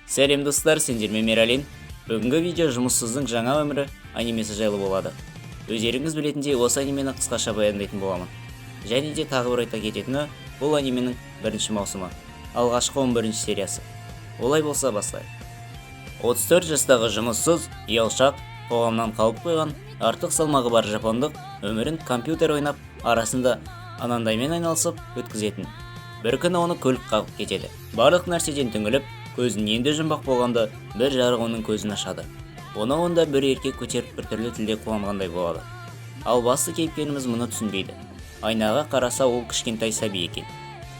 Сәлем достар, сендермен Мералин. Бүгінгі видео жұмыссыздың жаңа өмірі анимесі жайлы болады. Өздеріңіз білетіндей, осы анимені қысқаша баяндайтын боламын. Және де тағы бір айта кететіні, бұл анименің бірінші маусымы, алғашқы 11 сериясы. Олай болса бастайық. 34 жастағы жұмыссыз, ұялшақ, қоғамнан қалып қойған, артық салмағы бар жапондық өмірін компьютер ойнап, арасында анандаймен айналысып өткізетін. Бір күні оны көлік қағып кетеді. Барлық нәрседен түңіліп, көзін енді жұмбақ болғанда бір жарық оның көзін ашады. Оны онда бір еркек көтеріп біртүрлі тілде қуанғандай болады. Ал басты кейіпкеріміз мұны түсінбейді. Айнаға қараса ол кішкентай сәби екен.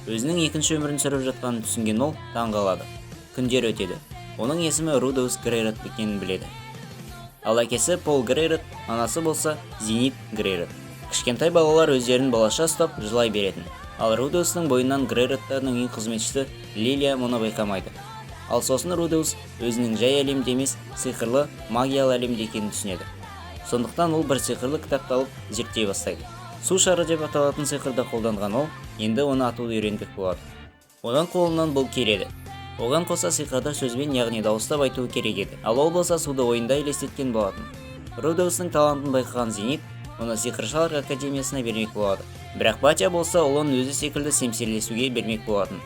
Өзінің екінші өмірін сүріп жатқанын түсінген ол таң қалады. Күндер өтеді. Оның есімі Рудеус Грейрот екенін біледі. Ал әкесі Пол Грейрот, анасы болса Зенит Грейрот. Кішкентай балалар өздерін балаша ұстап жылай беретін. Ал Рудеустың бойынан Грейроттардың ең қызметшісі Лилия мұны байқамайды. Ал сосын Рудеус өзінің жай әлемде емес, сиқырлы магиялы әлемде екенін түсінеді. Сондықтан ол бір сиқырлы кітапты алып зерттей бастайды. Су шары деп аталатын сиқырды қолданған ол енді оны атуды үйренбек болады. Оның қолынан бұл келеді. Оған қоса сиқырды сөзбен, яғни дауыстап айтуы керек еді. Ал ол болса суды ойында елестеткен болатын. Рудеустың талантын байқаған Зенит оны сиқыршылар академиясына бермек болады. Бірақ Батя болса ұлын өзі секілді семсерлесуге бермек болатын.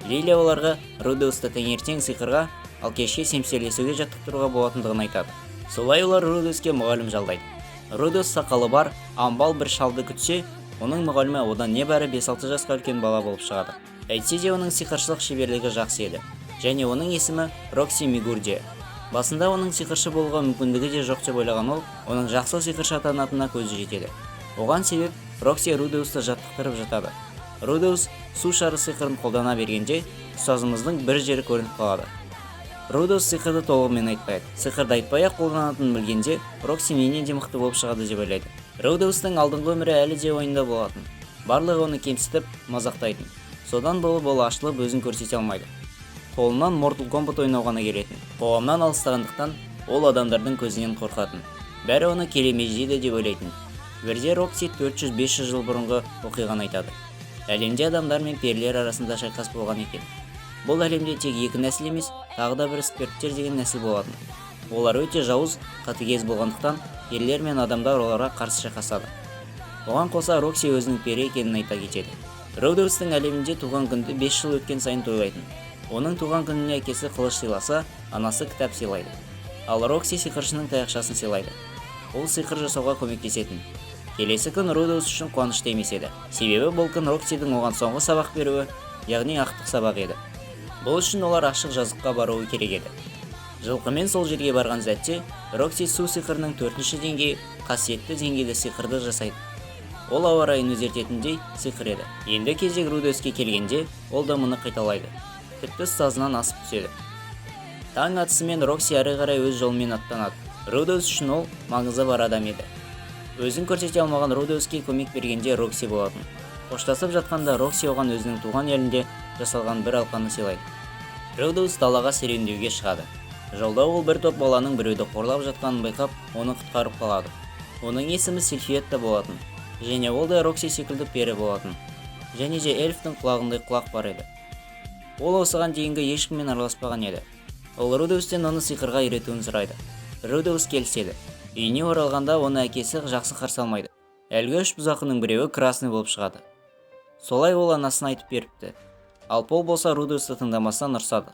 Лилия оларға Рудеусты таңертең сиқырға, ал кешке семсерлесуге жаттықтыруға болатындығын айтады. Солай олар Рудеуске мұғалім жалдайды. Рудеус сақалы бар, амбал бір шалды күтсе, оның мұғалімі одан небәрі 5-6 жасқа үлкен бала болып шығады. Әйтсе де оның сиқыршылық шеберлігі жақсы еді. Және оның есімі Рокси Мигурди. Басында оның сиқыршы болуға мүмкіндігі де жоқ деп ойлаған ол, оның жақсы сиқыршы атанатынына көзі жетеді. Оған себеп Рокси Рудеусты жаттықтырып жатады. Рудеус су шары сиқырын қолдана бергенде, ұстазымыздың бір жері көрініп қалады. Рудеус сиқырды толығымен айтпайды. Сиқырды айтпай-ақ қолданатынын білгенде, Рокси менен де мықты болып шығады деп ойлайды. Рудеустың алдыңғы өмірі әлі де ойында болатын. Барлығы оны кемсітіп, мазақтайтын. Содан болып ол ашылып өзін көрсете алмайды. Қолынан Mortal Kombat ойнауға келетін. Қоғамнан алыстағандықтан ол адамдардың көзінен қорқатын. Бәрі оны келемеждейді деп ойлайтын. Бірде Рокси 400-500 жыл бұрынғы оқиғаны айтады. Әлемде адамдар мен перілер арасында шайқас болған екен. Бұл әлемде тек екі нәсіл емес, тағы да бір сперттер деген нәсіл болатын. Олар өте жауыз, қатыгез болғандықтан перілер мен адамдар оларға қарсы шайқасады. Оған қоса Рокси өзінің пері екенін айта кетеді. Рудеустың әлемінде туған күнді 5 жыл өткен сайын тойлайтын. Оның туған күніне әкесі қылыш сыйласа, анасы кітап сыйлайды. Ал Рокси сиқыршының таяқшасын сыйлайды. Ол сиқыр жасауға көмектесетін. Келесі күн Рудеус үшін қуанышты емес еді. Себебі бұл күн Роксидің оған соңғы сабақ беруі, яғни ақтық сабақ еді. Бұл үшін олар ашық жазыққа баруы керек еді. Жылқымен сол жерге барған сәтте, Рокси су сиқырының 4-ші деңгейі қасиетті деңгейді сиқырды жасайды. Ол ауа райын өзгертетіндей сиқыр еді. Енді кезек Рудеуске келгенде, ол да мұны қайталайды. Тіпті ұстазынан асып түседі. Таң атысымен Рокси әрі қарай өз жолымен аттанады. Рудеус үшін ол маңызы бар адам еді. Өзін көрсете алмаған Рудеуске көмек бергенде Рокси болатын. Қоштасып жатқанда Рокси оған өзінің туған елінде жасалған бір алқаны сыйлайды. Рудеус далаға серуендеуге шығады. Жолда ол бір топ баланың біреуді қорлап жатқанын байқап, оны құтқарып қалады. Оның есімі Сильфиетта болатын. Және ол да Рокси секілді пері болатын. Және де эльфтің құлағындай құлақ бар еді. Ол осыған дейінгі ешкіммен араласпаған еді. Ол Рудеустен оны сиқырға үйретуін сұрайды. Рудеус келіседі. Үйіне оралғанда оны әкесі жақсы қарсы алмайды. Әлгі үш бұзақының біреуі красный болып шығады. Солай ол анасын айтып беріпті. Ал Пол болса Рудеусты тыңдамастан ұрсады.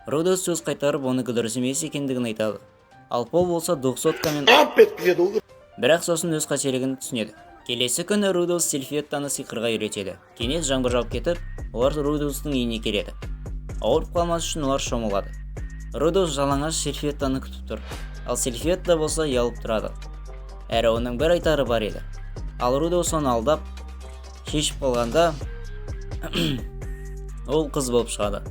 Рудеус сөз қайтарып оны дұрыс емес екендігін айтады. Ал Пол болса дұқсоткамен бірақ сосын өз қателігін түсінеді. Келесі күні Рудеус Сильфиеттаны сиқырға үйретеді. Кенет жаңбыр жауып кетіп, олар Рудеустың үйіне келеді. Ауырып қалмас үшін олар шомылады. Рудеус жалаңаш Сильфиеттаны күтіп тұр. Ал Сильфиетта болса ұялып тұрады. Әрі оның бір айтары бар еді. Ал Рудеус оны алдап, шешіп қалғанда ол қыз болып шығады.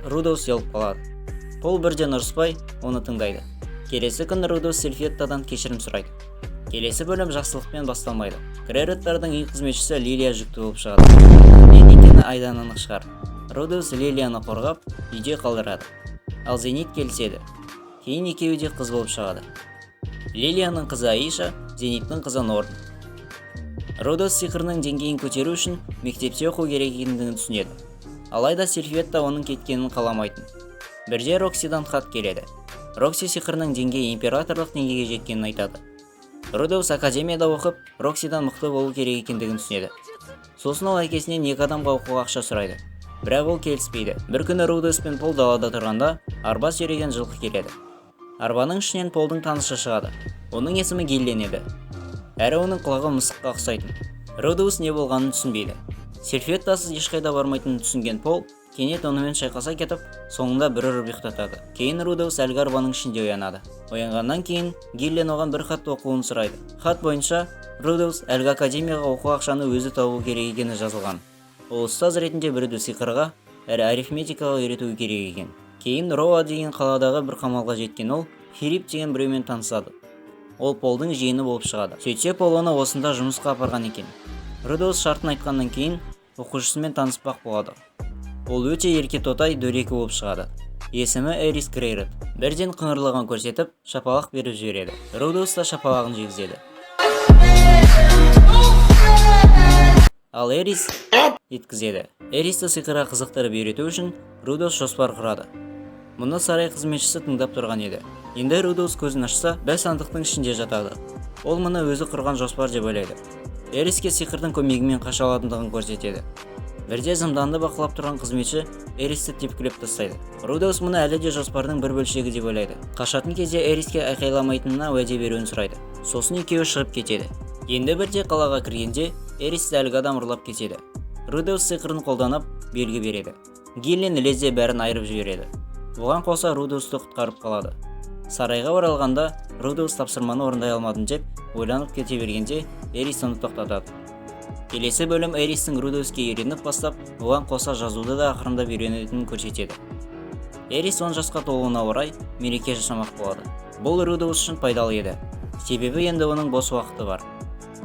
Рудеус ұялып қалады. Пол бірден ұрыспай, оны тыңдайды. Келесі күн Рудеус Сильфиеттадан кешірім сұрайды. Келесі бөлім жақсылықпен басталмайды. Грейроттардың ең қызметшісі Лилия жүкті болып шығады. Мен екені айдан анық шығар. Рудеус Лилияны қорғап, үйде қалдырады. Ал Зенит келіседі. Кейін екеуі де қыз болып шығады. Лилияның қызы Аиша, Зениттің қызы Норн. Рудеус сиқырының деңгейін көтеру үшін мектепте оқу керек екендігін түсінеді. Алайда Сильфиетта оның кеткенін қаламайтын. Бірде Роксидан хат келеді. Рокси сиқырының деңгейі императорлық деңгейге жеткенін айтады. Рудеус академияда оқып, Роксидан мықты болу керек екендігін түсінеді. Сосын ол әкесінен 2 адамға оқуға ақша сұрайды. Бірақ ол келіспейді. Бір күні Рудеус пен Пол далада тұрғанда арба сүйреген жылқы келеді. Арбаның ішінен Полдың танышы шығады. Оның есімі Гиллен еді. Әрі оның құлағы мысыққа ұқсайтын. Рудеус не болғанын түсінбейді. Сильфеттасыз ешқайда бармайтынын түсінген Пол кенет онымен шайқаса кетіп, соңында бір ұрып ұйықтатады. Кейін Рудеус әлгі арбаның ішінде оянады. Оянғаннан кейін Гиллен оған бір хат оқуын сұрайды. Хат бойынша Рудеус әлгі академияға оқу ақшаны өзі табу керек екені жазылған. Ол ұстаз ретінде біреуді сиқырға, әрі арифметикаға үйретуі керек екен. Кейін Роа деген қаладағы бір қамалға жеткен ол Филипп деген біреумен танысады. Ол Полдың жиені болып шығады. Сөйтсе Пол оны осында жұмысқа апарған екен. Рудеус шартын айтқаннан кейін оқушысымен таныспақ болады. Ол өте ерке тотай дөрекі болып шығады. Есімі Эрис Грейрот. Бірден қыңырлығын көрсетіп, шапалақ беріп жібереді. Рудеус та шапалағын жегізеді. Ал Эрис еткізеді. Эристі сиқырға қызықтырып үйрету үшін Рудеус жоспар құрады. Мұны сарай қызметшісі тыңдап тұрған еді. Енді Рудеус көзін ашса, бір сандықтың ішінде жатады. Ол мұны өзі құрған жоспар деп ойлайды. Эриске сиқырдың көмегімен қаша алатындығын көрсетеді. Бірде зымданды бақылап тұрған қызметші Эристі тепкілеп тастайды. Рудеус мұны әлі де жоспардың бір бөлшегі деп ойлайды. Қашатын кезде Эриске айқайламайтынына уәде беруін сұрайды. Сосын екеуі шығып кетеді. Енді бірде қалаға кіргенде Эристі әлгі адам ұрлап кетеді. Рудеус сиқырын қолданып белгі береді. Гиллен лезде бәрін айырып жібереді. Бұған қоса Рудеусты құтқарып қалады. Сарайға оралғанда Рудеус тапсырманы орындай алмадым деп ойланып кете бергенде Эрис оны тоқтатады. Келесі бөлім Эристің Рудеуске үйреніп бастап, бұған қоса жазуды да ақырындап үйренетінін көрсетеді. Эрис 10 жасқа толуына орай мереке жасамақ болады. Бұл Рудеус үшін пайдалы еді. Себебі енді оның бос уақыты бар.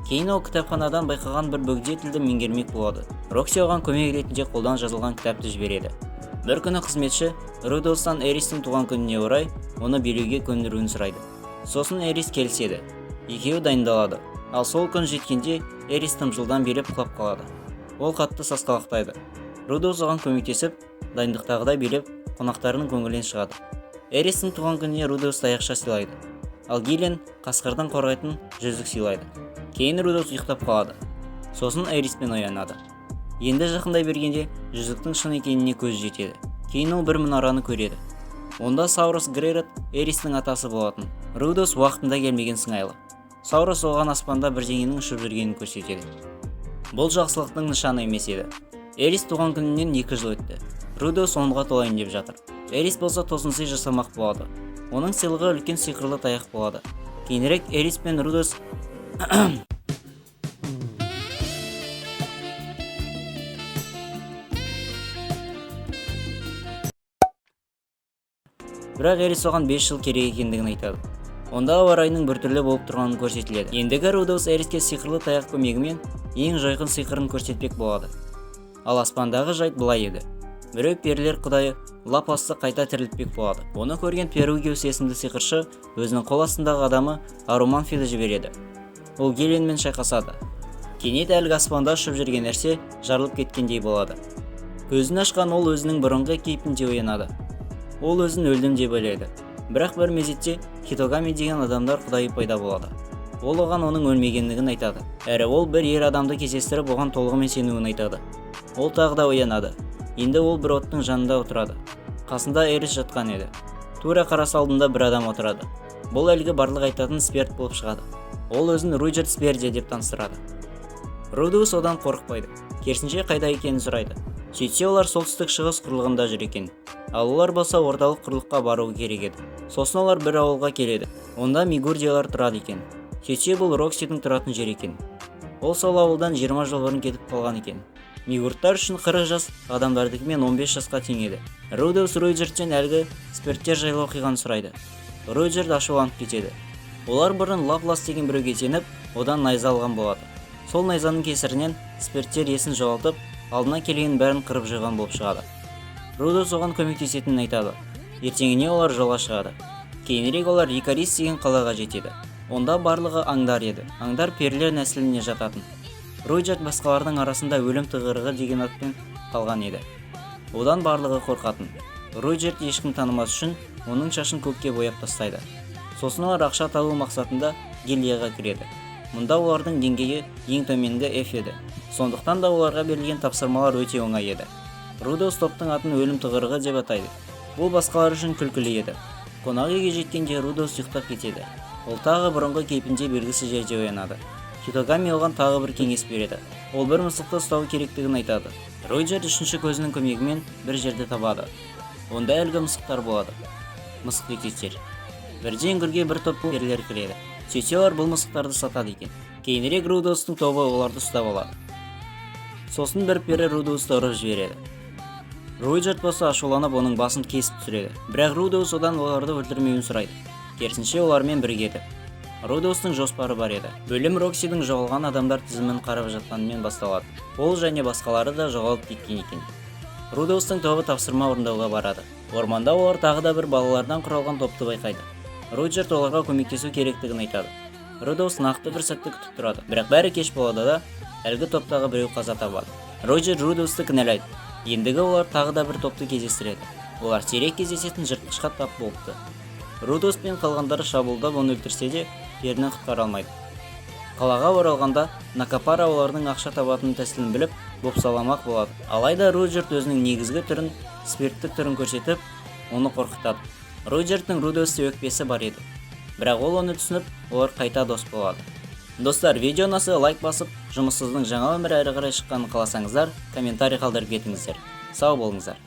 Кейін ол кітапханадан байқаған бір бөгде тілді меңгермек болады. Рокси оған көмек ретінде қолдан жазылған кітапты жібереді. Бір күні қызметші Рудеустан Эристің туған күніне орай оны билеуге көндіруін сұрайды. Сосын Эрис келіседі. Екеуі дайындалады. Ал сол күн жеткенде Эрис жылдан билеп құлап қалады. Ол қатты сасқалақтайды. Рудеус оған көмектесіп, дайындықтағыдай билеп, қонақтарының көңілінен шығады. Эристің туған күніне Рудеус таяқша сыйлайды. Ал Гиллен қасқырдан қорғайтын жүзік сыйлайды. Кейін Рудеус ұйықтап қалады. Сосын Эриспен оянады. Енді жақындай бергенде жүзіктің шын екеніне көз жетеді. Кейін ол бір мұнараны көреді. Онда Саурус Грейрот Эристің атасы болатын. Рудеус уақытында келмеген сыңайлы. Саурус оған аспанда бірдеңенің ұшып жүргенін көрсетеді. Бұл жақсылықтың нышаны емес еді. Эрис туған күнінен 2 жыл өтті. Рудеус 10-ға толайын деп жатыр. Эрис болса тосын сый жасамақ болады. Оның сыйлығы үлкен сиқырлы таяқ болады. Кейінірек Эрис пен Рудеус бірақ Эрис оған 5 жыл керек екендігін айтады. Онда ауа райының біртүрлі болып тұрғанын көрсетіледі. Ендігі Рудеус Эриске сиқырлы таяқ көмегімен ең жойқын сиқырын көрсетпек болады. Ал аспандағы жайт былай еді. Біреу перілер құдайы Лапасты қайта тірілтпек болады. Оны көрген Перугиус есімді сиқыршы өзінің қол астындағы адамы Аруманфиді жібереді. Ол Гилленмен шайқасады. Кенет әлгі аспанда ұшып жүрген нәрсе жарылып кеткендей болады. Көзін ашқан ол өзінің бұрынғы кейпінде оянады. Ол өзін өлдім деп ойлайды. Бірақ бір мезетте Хитогами деген адамдар құдайы пайда болады. Ол оған оның өлмегендігін айтады. Әрі ол бір ер адамды кездестіріп оған толығымен сенуін айтады. Ол тағы да оянады. Енді ол бір оттың жанында отырады. Қасында Эрис жатқан еді. Тура қарасы алдында бір адам отырады. Бұл әлгі барлық айтатын Сперд болып шығады. Ол өзін Руйджерт Сперде деп таныстырады. Рудеус одан қорықпайды. Керісінше қайда екенін сұрайды. Сөйтсе олар солтүстік шығыс құрлығында жүр екен. Ал олар болса орталық құрлыққа баруы керек еді. Сосын олар бір ауылға келеді. Онда Мигурдиялар тұрады екен. Сөйтсе бұл Роксидің тұратын жер екен. Ол сол ауылдан 20 жыл бұрын кетіп қалған екен. Мигурдтар үшін 40 жас адамдардыкімен 15 жасқа тең еді. Рудеус Руйджерттен әлгі Спердтер жайлы оқиғаны сұрайды. Руйджерт ашуланып кетеді. Олар бұрын Лаплас деген біреуге сеніп, одан найза алған болады. Сол найзаның кесірінен Спердтер есін жоғалтып, алдына келген бәрін қырып жойған болып шығады. Рудеус оған көмектесетінін айтады. Ертеңіне олар жолға шығады. Кейінірек олар Икарис деген қалаға жетеді. Онда барлығы аңдар еді. Аңдар перілер нәсіліне жататын. Руйджерт басқалардың арасында өлім тығырығы деген атпен қалған еді. Одан барлығы қорқатын. Роджерді ешкім танымас үшін оның шашын көкке бояп тастайды. Сосын олар ақша табу мақсатында гильдияға кіреді. Мұнда олардың деңгейі ең төменгі F еді. Сондықтан да оларға берілген тапсырмалар өте оңай еді. Рудоус топтың атын өлім тығырығы деп атайды. Бұл басқалар үшін күлкілі еді. Қонақ үйге жеткенде Рудоус ұйықтап кетеді. Ол тағы бұрынғы кейпінде белгісіз жерде оянады. Хитогами оған тағы бір кеңес береді. Ол бір мысықты ұстау керектігін айтады. Роджер үшінші көзінің көмегімен бір жерді табады. Онда әлгі мысықтар болады. Мысық бекеттер. Бірден гүрге бір топ перілер кіреді. Сөйтсе олар бұл мысықтарды сатады екен. Кейінірек Рудоустың тобы оларды ұстап алады. Сосын бір пері Рудоусты ұрып жібереді. Роджер болса ашуланып оның басын кесіп түсіреді. Бірақ Рудоус одан оларды өлтірмеуін сұрайды. Керісінше олармен бірігеді. Рудоустың жоспары бар еді. Бөлім Роксидің жоғалған адамдар тізімін қарап жатқанымен басталады. Ол және басқалары да жоғалып кеткен екен. Рудоустың тобы тапсырма орындауға барады. Орманда олар тағы да бір балалардан құралған топты байқайды. Роджер оларға көмектесу керектігін айтады. Рудоус нақты бір сәтті күтіп тұрады. Бірақ бәрі кеш болады да, әлгі топтағы біреу қаза табады. Роджер Рудоусты кінәлайды. Ендігі олар тағы да бір топты кездестіреді. Олар сирек кездесетін жыртқышқа тап болыпты. Рудоус пен қалғандары шабуылдап оны өлтірсе де, періні құтқара алмайды. Қалаға оралғанда Накапара олардың ақша табатын тәсілін біліп, бопсаламақ болады. Алайда Роджерт өзінің негізгі түрін, спирттік түрін көрсетіп, оны қорқытады. Роджерттің Рудоусте өкпесі бар еді. Бірақ ол оны түсініп, олар қайта дос болады. Достар, видео ұнаса лайк басып, жұмыссыздың жаңа өмірі әрі қарай шыққанын қаласаңыздар, комментарий қалдырып кетіңіздер. Сау болыңыздар.